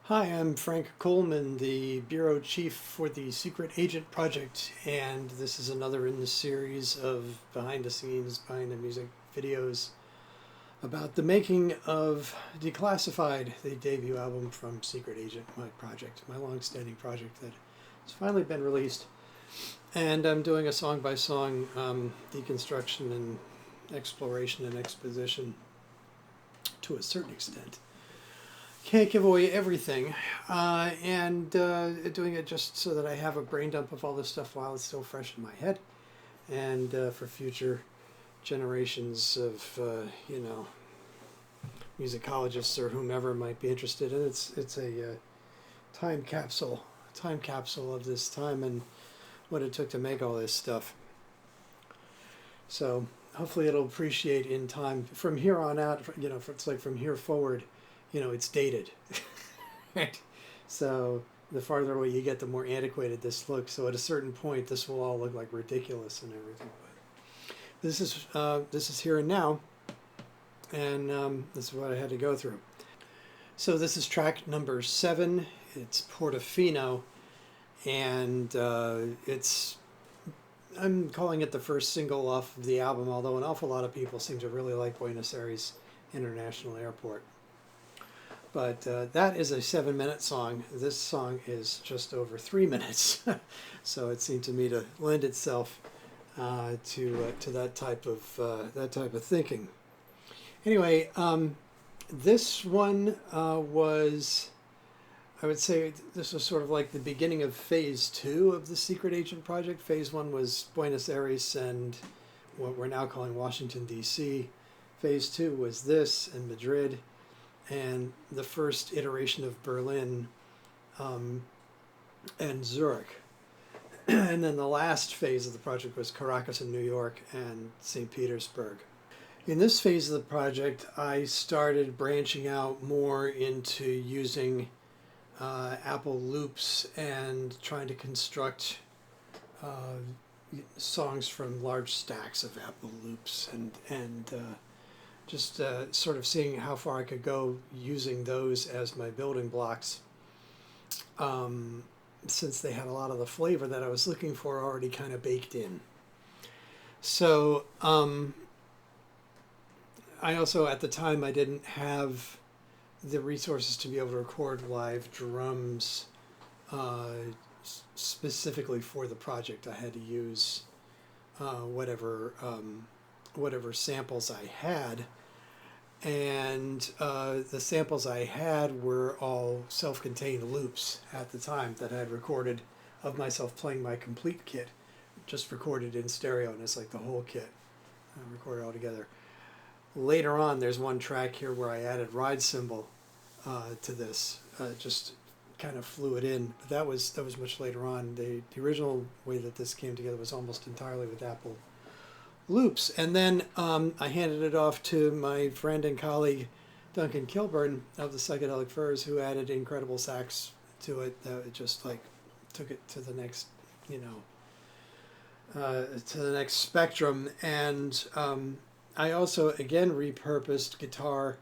Hi, I'm Frank Coleman, the Bureau Chief for the Secret Agent Project, and this is another in the series of behind the scenes, behind the music videos about the making of Declassified, the debut album from Secret Agent, my project, my long-standing project that has finally been released. And I'm doing a song-by-song deconstruction and exploration and exposition to a certain extent. Can't give away everything, and doing it just so that I have a brain dump of all this stuff while it's still fresh in my head, and for future generations of musicologists or whomever might be interested. And it's a time capsule of this time and what it took to make all this stuff. So hopefully it'll appreciate in time. From here on out, it's like from here forward, it's dated. Right? So the farther away you get, the more antiquated this looks. So at a certain point, this will all look like ridiculous and everything. But this is here and now, and this is what I had to go through. So this is track number 7. It's Portofino, and I'm calling it the first single off of the album, although an awful lot of people seem to really like Buenos Aires International Airport. But that is a 7-minute song. This song is just over 3 minutes, so it seemed to me to lend itself to that type of thinking. Anyway, this one was, I would say, this was sort of like the beginning of phase 2 of the Secret Agent Project. Phase 1 was Buenos Aires and what we're now calling Washington, D.C. Phase 2 was this and Madrid, and the first iteration of Berlin and Zurich. And then the last phase of the project was Caracas in New York and St. Petersburg. In this phase of the project, I started branching out more into using Apple loops and trying to construct songs from large stacks of Apple loops and just sort of seeing how far I could go using those as my building blocks, since they had a lot of the flavor that I was looking for already kind of baked in. So I also, at the time, I didn't have the resources to be able to record live drums specifically for the project. I had to use whatever samples I had, and the samples I had were all self-contained loops at the time that I had recorded of myself playing my complete kit, just recorded in stereo, and it's like the whole kit recorded all together. Later on, there's one track here where I added ride cymbal to this, just kind of flew it in. But that was much later on. The original way that this came together was almost entirely with Apple loops. And then I handed it off to my friend and colleague Duncan Kilburn of the Psychedelic Furs, who added incredible sax to it that just like took it to the next, to the next spectrum. And I also again repurposed guitar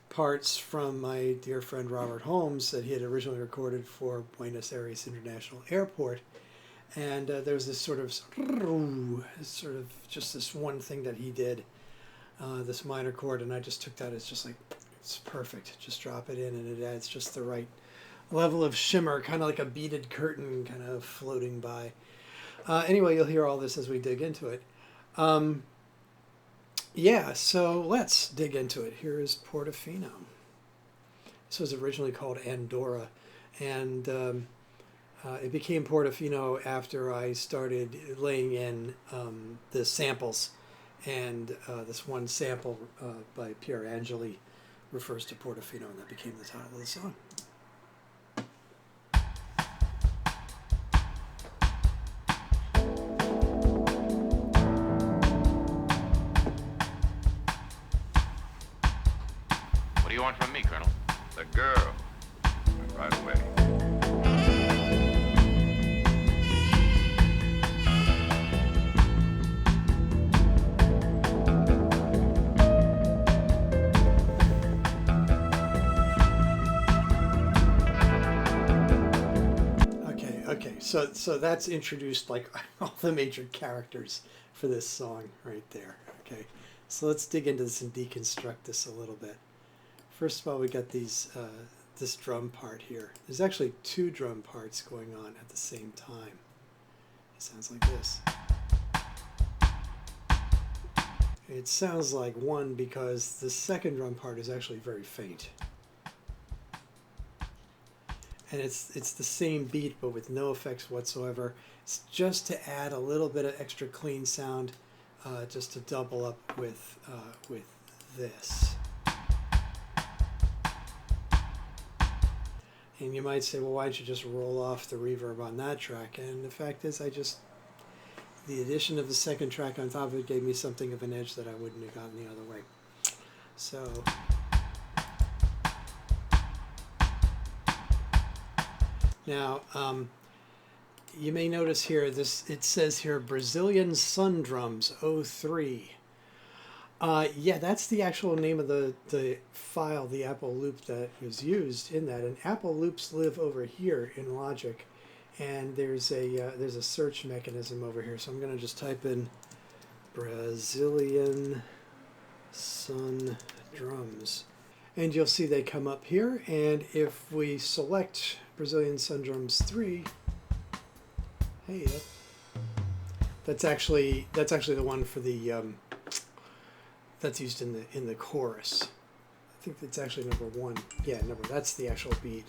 parts from my dear friend Robert Holmes that he had originally recorded for Buenos Aires International Airport. And there was this sort of just this one thing that he did, this minor chord, and I just took that as just like, it's perfect. Just drop it in, and it adds just the right level of shimmer, kind of like a beaded curtain kind of floating by. Anyway, you'll hear all this as we dig into it. Yeah, so let's dig into it. Here is Portofino. This was originally called Andorra, and it became Portofino after I started laying in the samples, and this one sample by Pier Angeli refers to Portofino, and that became the title of the song. What do you want from me, Colonel? The girl. Right away. So that's introduced like all the major characters for this song right there. Okay, so let's dig into this and deconstruct this a little bit. First of all, we got these this drum part here. There's actually two drum parts going on at the same time. It sounds like this. It sounds like one because the second drum part is actually very faint. And it's the same beat but with no effects whatsoever. It's just to add a little bit of extra clean sound, just to double up with this. And you might say, well, why don't you just roll off the reverb on that track? And the fact is, the addition of the second track on top of it gave me something of an edge that I wouldn't have gotten the other way. So now, you may notice here, it says here Brazilian Sun Drums 03. Yeah, that's the actual name of the file, the Apple loop that was used in that. And Apple loops live over here in Logic, and there's a search mechanism over here. So I'm going to just type in Brazilian Sun Drums, and you'll see they come up here. And if we select Brazilian Sun Drums 3, hey, that's actually the one for the that's used in the chorus. I think it's actually number 1. Yeah, that's the actual beat.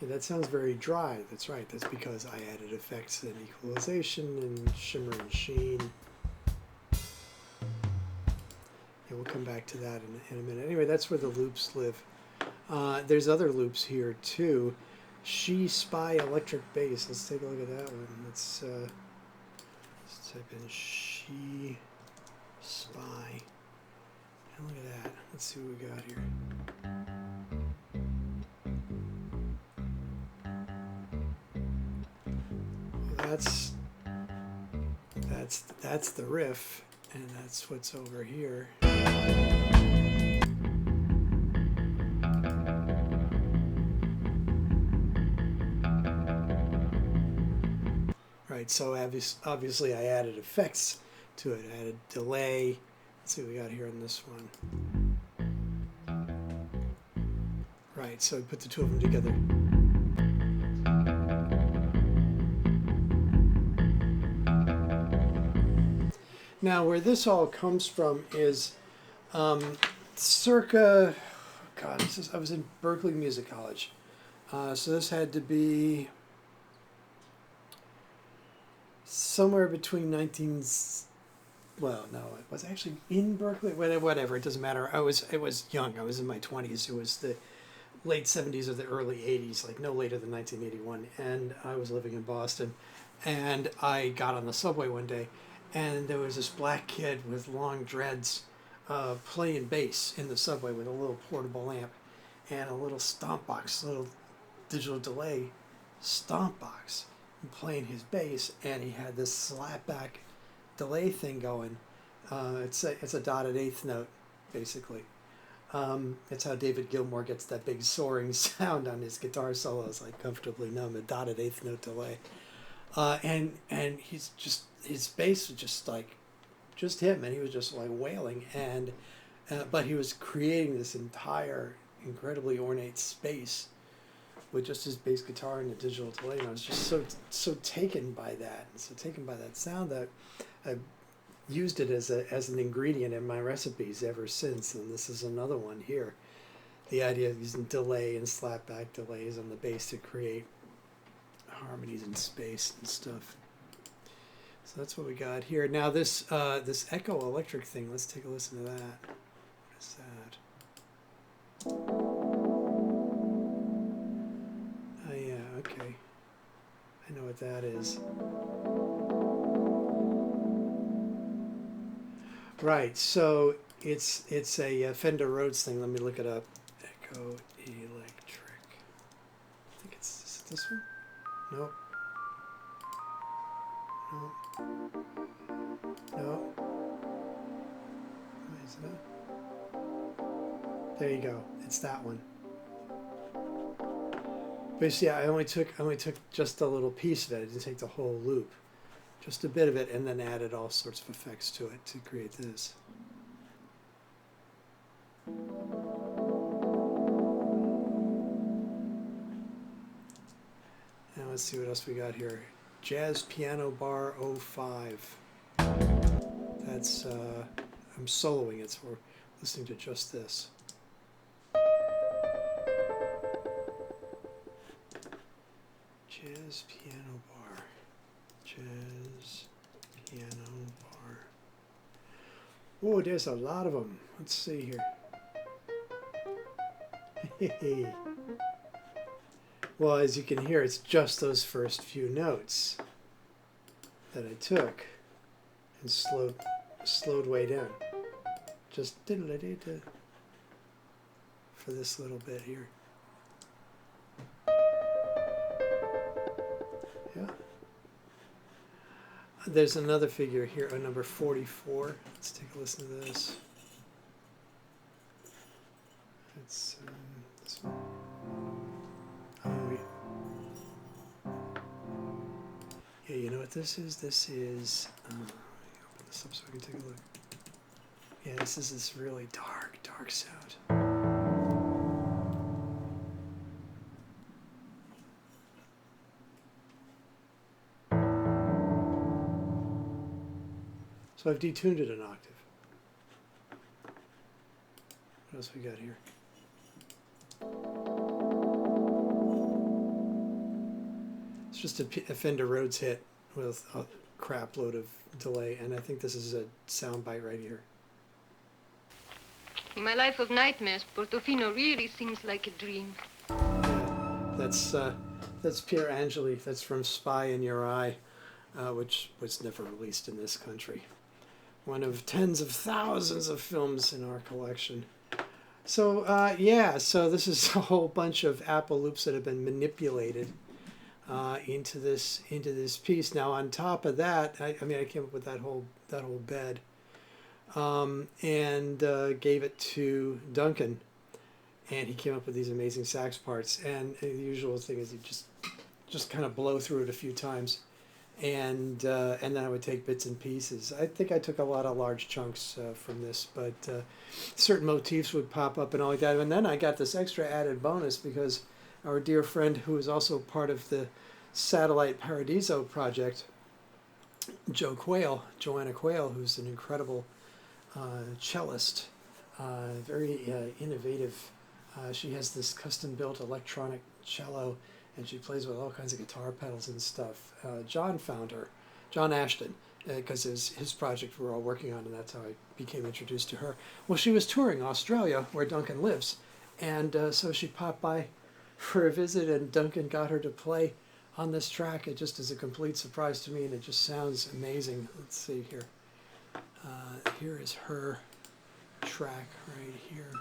Yeah, that sounds very dry. That's right. That's because I added effects and equalization and shimmer and sheen. Yeah, we'll come back to that in a minute. Anyway, that's where the loops live. There's other loops here too. She Spy Electric Bass. Let's take a look at that one. Let's type in She Spy. And look at that. Let's see what we got here. Well, that's the riff, and that's what's over here. Right, so obviously I added effects to it. I added delay. Let's see what we got here on this one. Right, so we put the two of them together. Now, where this all comes from is circa, God, I was in Berklee Music College. So this had to be somewhere between well, no, it was actually in Berklee. Whatever, it doesn't matter. It was young. I was in my 20s. It was the late 70s or the early 80s, like no later than 1981. And I was living in Boston. And I got on the subway one day, and there was this black kid with long dreads playing bass in the subway with a little portable amp and a little stomp box, little digital delay stomp box, and playing his bass. And he had this slapback delay thing going. It's a dotted eighth note, basically. It's how David Gilmour gets that big soaring sound on his guitar solos, like Comfortably Numb, a dotted eighth note delay. And he's just, his bass was just him, and he was just like wailing, and but he was creating this entire incredibly ornate space with just his bass guitar and a digital delay, and I was just so taken by that, and so taken by that sound that I used it as an ingredient in my recipes ever since. And this is another one here. The idea of using delay and slapback delays on the bass to create harmonies in space and stuff. So that's what we got here. Now this Echo Electric thing, let's take a listen to that. What is that? Oh yeah, okay. I know what that is. Right, so it's a Fender Rhodes thing. Let me look it up. Echo Electric. I think is it this one? Nope. Nope. Nope. What is that? There you go. It's that one. But see, I only took just a little piece of it. I didn't take the whole loop, just a bit of it, and then added all sorts of effects to it to create this. Now let's see what else we got here. Jazz Piano Bar 05. That's I'm soloing it, so we're listening to just this. Jazz Piano Bar. Jazz Piano Bar. Oh, there's a lot of them. Let's see here. Well, as you can hear, it's just those first few notes that I took and slowed way down. Just for this little bit here. Yeah. There's another figure here, number 44. Let's take a listen to this. It's this one. Yeah, you know what this is? This is, let me open this up so I can take a look. Yeah, this is this really dark sound. So I've detuned it an octave. What else we got here? It's just a Fender Rhodes hit with a crap load of delay, and I think this is a sound bite right here. In my life of nightmares, Portofino really seems like a dream. Yeah, that's Pier Angeli. That's from Spy in Your Eye, which was never released in this country. One of tens of thousands of films in our collection. So yeah, so this is a whole bunch of Apple loops that have been manipulated into this piece. Now on top of that, I mean I came up with that whole bed, and gave it to Duncan, and he came up with these amazing sax parts. And the usual thing is you just kind of blow through it a few times, and then I would take bits and pieces. I think I took a lot of large chunks from this, but certain motifs would pop up and all like that. And then I got this extra added bonus because our dear friend, who is also part of the Satellite Paradiso project, Joanna Quayle, who's an incredible cellist, very innovative. She has this custom-built electronic cello, and she plays with all kinds of guitar pedals and stuff. John found her, John Ashton, because it was his project we were all working on, and that's how I became introduced to her. Well, she was touring Australia, where Duncan lives, and so she popped by for a visit, and Duncan got her to play on this track. It just is a complete surprise to me, and it just sounds amazing. Let's see here. Here is her track right here.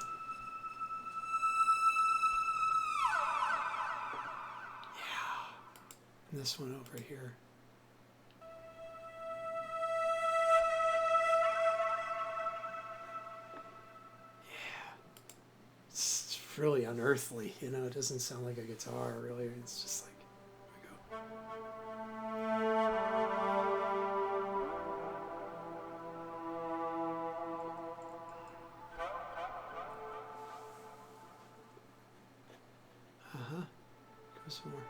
Yeah. And this one over here. It's really unearthly, you know. It doesn't sound like a guitar, really. It's just like, here we go. Go some more.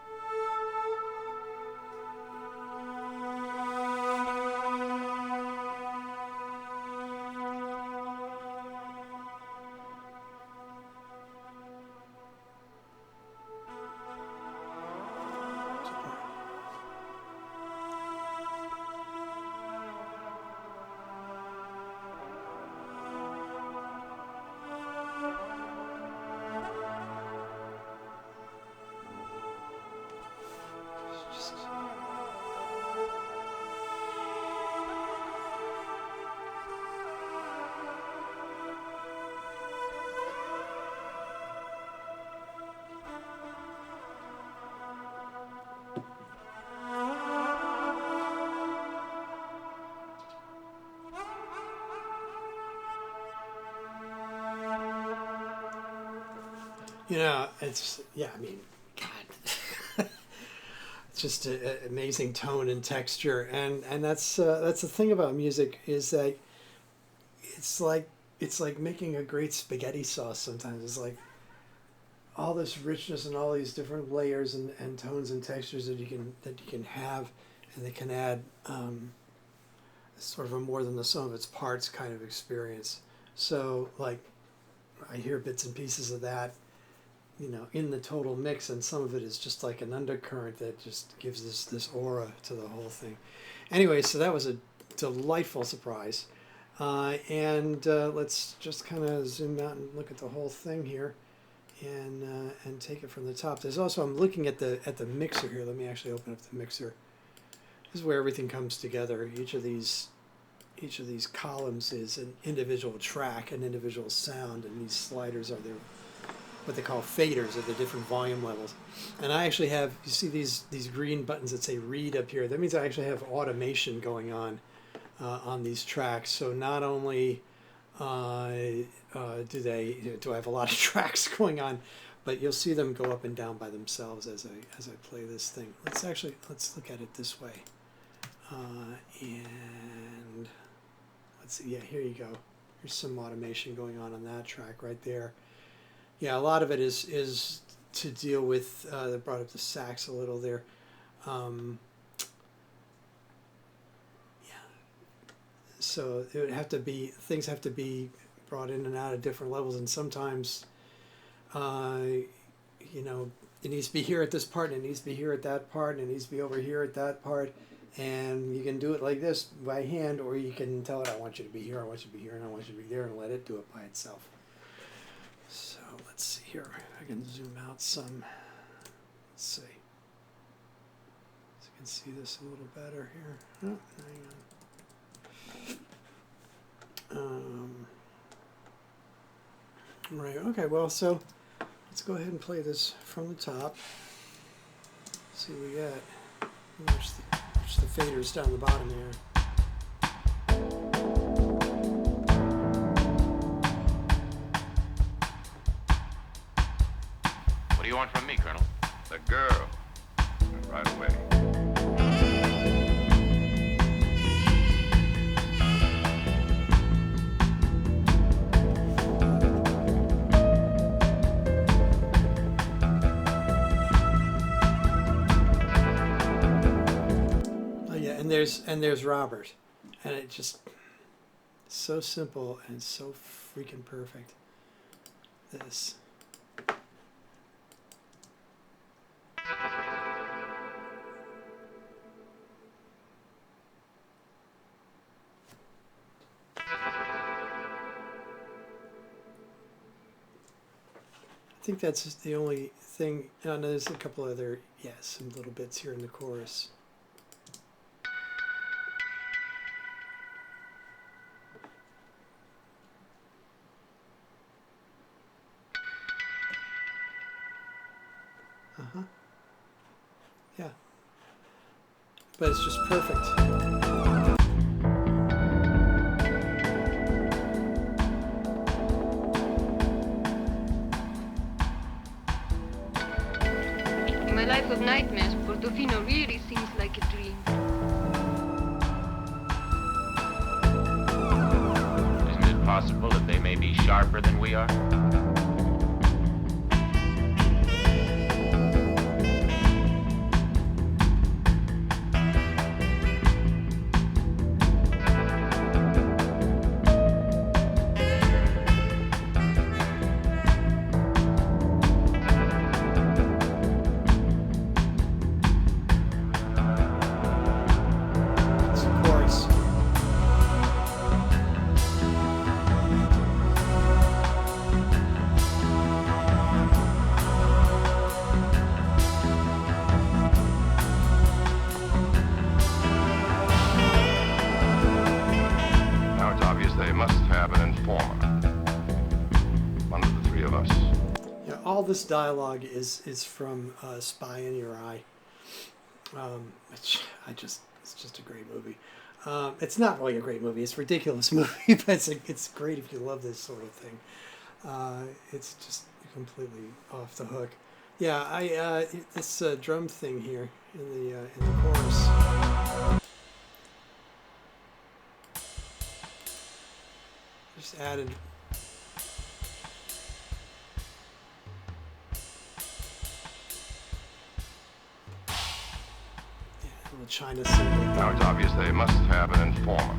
You know, it's, yeah, I mean, God, just a amazing tone and texture, and that's the thing about music, is that it's like making a great spaghetti sauce. Sometimes it's like all this richness and all these different layers and tones and textures that you can have, and they can add sort of a more than the sum of its parts kind of experience. So like I hear bits and pieces of that, in the total mix, and some of it is just like an undercurrent that just gives this aura to the whole thing. Anyway, so that was a delightful surprise. And let's just kind of zoom out and look at the whole thing here, and take it from the top. There's also, I'm looking at the mixer here. Let me actually open up the mixer. This is where everything comes together. Each of these columns is an individual track, an individual sound, and these sliders are what they call faders, of the different volume levels. And I actually have, you see these green buttons that say read up here. That means I actually have automation going on these tracks. So not only do I have a lot of tracks going on, but you'll see them go up and down by themselves as I play this thing. Let's look at it this way. And let's see. Yeah, here you go. Here's some automation going on that track right there. Yeah, a lot of it is to deal with. They brought up the sax a little there. So it would have to be, things have to be brought in and out of different levels, and sometimes, it needs to be here at this part, and it needs to be here at that part, and it needs to be over here at that part, and you can do it like this by hand, or you can tell it, I want you to be here, I want you to be here, and I want you to be there, and let it do it by itself. So let's see here. I can zoom out some. Let's see. So you can see this a little better here. Oh, hang on. Right, okay, well, so let's go ahead and play this from the top. See what we got. Watch the faders down the bottom here. What do you want from me, Colonel? The girl. Right away. And there's Robert, and it just so simple and so freaking perfect. This. I think that's the only thing. No, there's a couple other, some little bits here in the chorus. Yeah. But it's just perfect. In my life of nightmares, Portofino really seems like a dream. Isn't it possible that they may be sharper than we are? All this dialogue is from Spy in Your Eye, which it's just a great movie. It's not really a great movie. It's a ridiculous movie, but it's great if you love this sort of thing. It's just completely off the hook. Yeah, this drum thing here in the chorus just added. Yeah, a little China cymbal. Now it's obvious they must have an informer.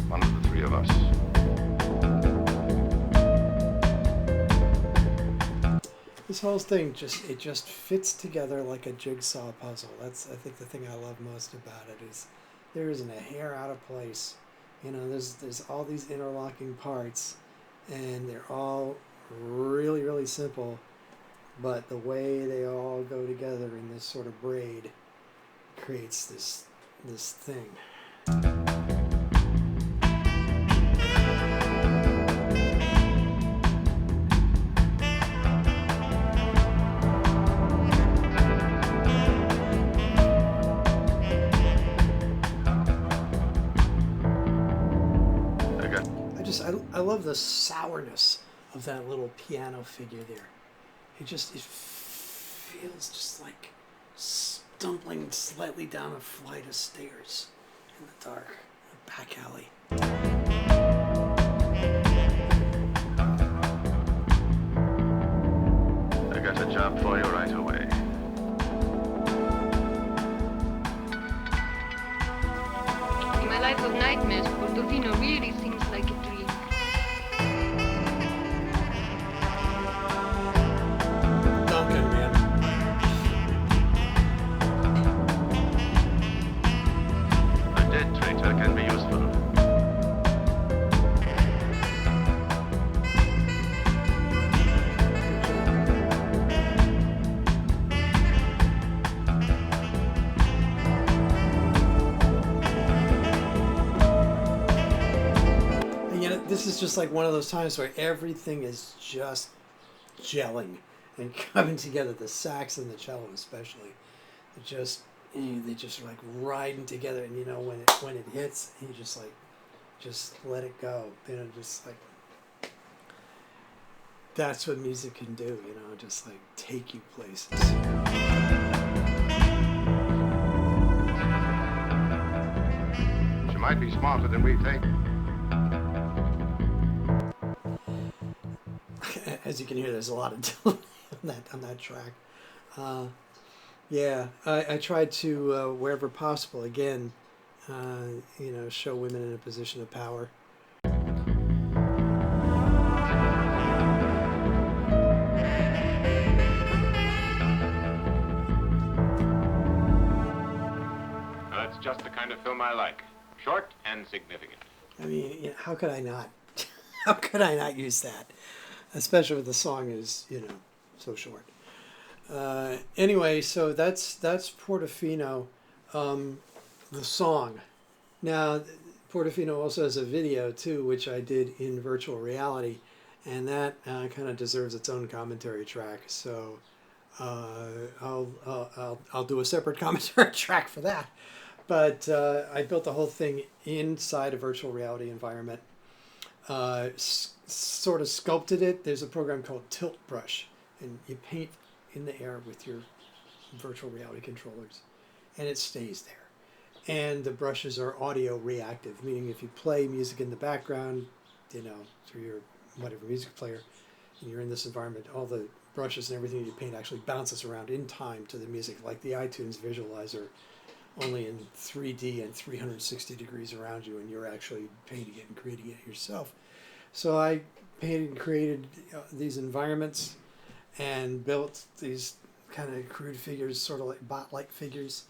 One of the three of us. This whole thing just fits together like a jigsaw puzzle. That's, I think, the thing I love most about it is there isn't a hair out of place. You know, there's all these interlocking parts, and they're all really, really simple, but the way they all go together in this sort of braid creates this thing. I love the sourness of that little piano figure there. It feels just like stumbling slightly down a flight of stairs in the dark, a back alley. I got a job for you right away. In my life of nightmares, Portofino really seems like a dream. Duncan, man. A dead traitor can be useful. And yet, this is just like one of those times where everything is just gelling and coming together. The sax and the cello, especially, they just are like riding together. And you know, when it hits, you just let it go. You know, just like that's what music can do. You know, just like take you places. She might be smarter than we think. As you can hear, there's a lot of delay on that track. Yeah, I tried to, wherever possible, again, show women in a position of power. That's just the kind of film I like. Short and significant. I mean, you know, how could I not? How could I not use that? Especially when the song is, so short. Anyway, so that's Portofino, the song. Now, Portofino also has a video too, which I did in virtual reality, and that kind of deserves its own commentary track. So I'll do a separate commentary track for that. But I built the whole thing inside a virtual reality environment. Sort of sculpted it. There's a program called Tilt Brush, and you paint in the air with your virtual reality controllers, and it stays there. And the brushes are audio reactive, meaning if you play music in the background, through your whatever music player, and you're in this environment, all the brushes and everything you paint actually bounces around in time to the music, like the iTunes visualizer, only in 3D and 360 degrees around you, and you're actually painting it and creating it yourself. So I painted and created these environments and built these kind of crude figures, sort of like bot-like figures,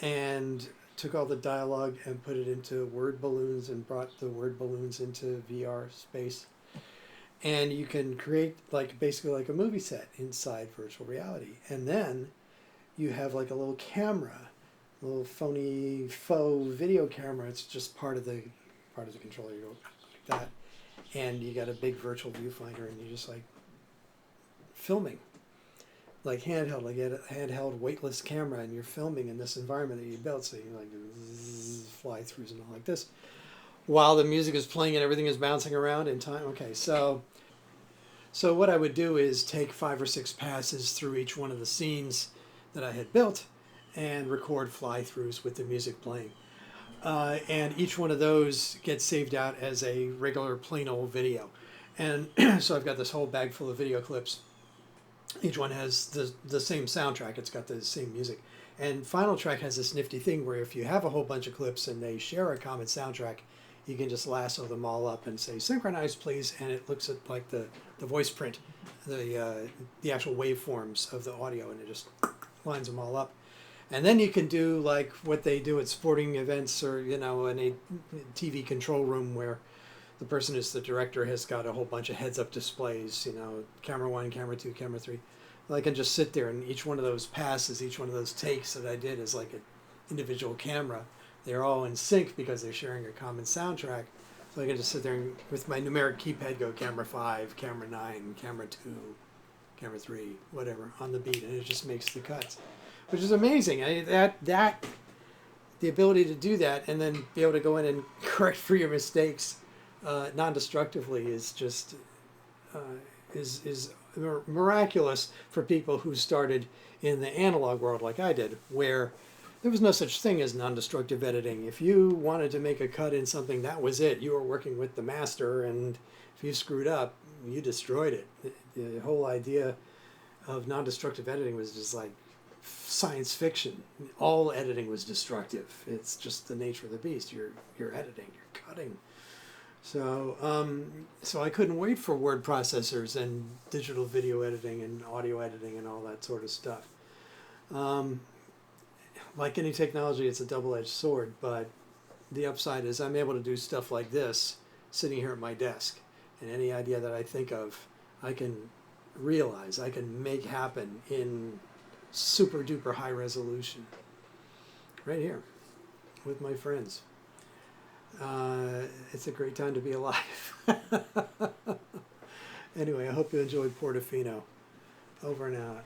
and took all the dialogue and put it into word balloons and brought the word balloons into VR space. And you can create basically like a movie set inside virtual reality. And then you have like a little camera, a little phony faux video camera. It's just part of the controller. You go like that. And you got a big virtual viewfinder, and you're just like filming, like handheld, like a handheld weightless camera, and you're filming in this environment that you built. So you like fly throughs and all like this, while the music is playing and everything is bouncing around in time. Okay, so So what I would do is take 5 or 6 passes through each one of the scenes that I had built and record fly-throughs with the music playing. And each one of those gets saved out as a regular plain old video. And so I've got this whole bag full of video clips. Each one has the same soundtrack. It's got the same music. And Final Track has this nifty thing where if you have a whole bunch of clips and they share a common soundtrack, you can just lasso them all up and say, synchronize, please. And it looks at like the voice print, the actual waveforms of the audio, and it just lines them all up. And then you can do like what they do at sporting events or, in a TV control room where the person who's the director has got a whole bunch of heads-up displays, camera 1, camera 2, camera 3. I can just sit there, and each one of those passes, each one of those takes that I did is like an individual camera. They're all in sync because they're sharing a common soundtrack. So I can just sit there and, with my numeric keypad, go camera 5, camera 9, camera 2, camera 3, whatever, on the beat, and it just makes the cuts, which is amazing. The ability to do that and then be able to go in and correct for your mistakes non-destructively is just is miraculous for people who started in the analog world like I did, where there was no such thing as non-destructive editing. If you wanted to make a cut in something, that was it. You were working with the master, and if you screwed up, you destroyed it. The whole idea of non-destructive editing was just like science fiction. All editing was destructive. It's just the nature of the beast. You're editing, you're cutting. So I couldn't wait for word processors and digital video editing and audio editing and all that sort of stuff. Like any technology, it's a double-edged sword, but the upside is I'm able to do stuff like this sitting here at my desk. And any idea that I think of, I can realize, I can make happen in super duper high resolution. Right here with my friends. It's a great time to be alive. Anyway, I hope you enjoyed Portofino. Over and out.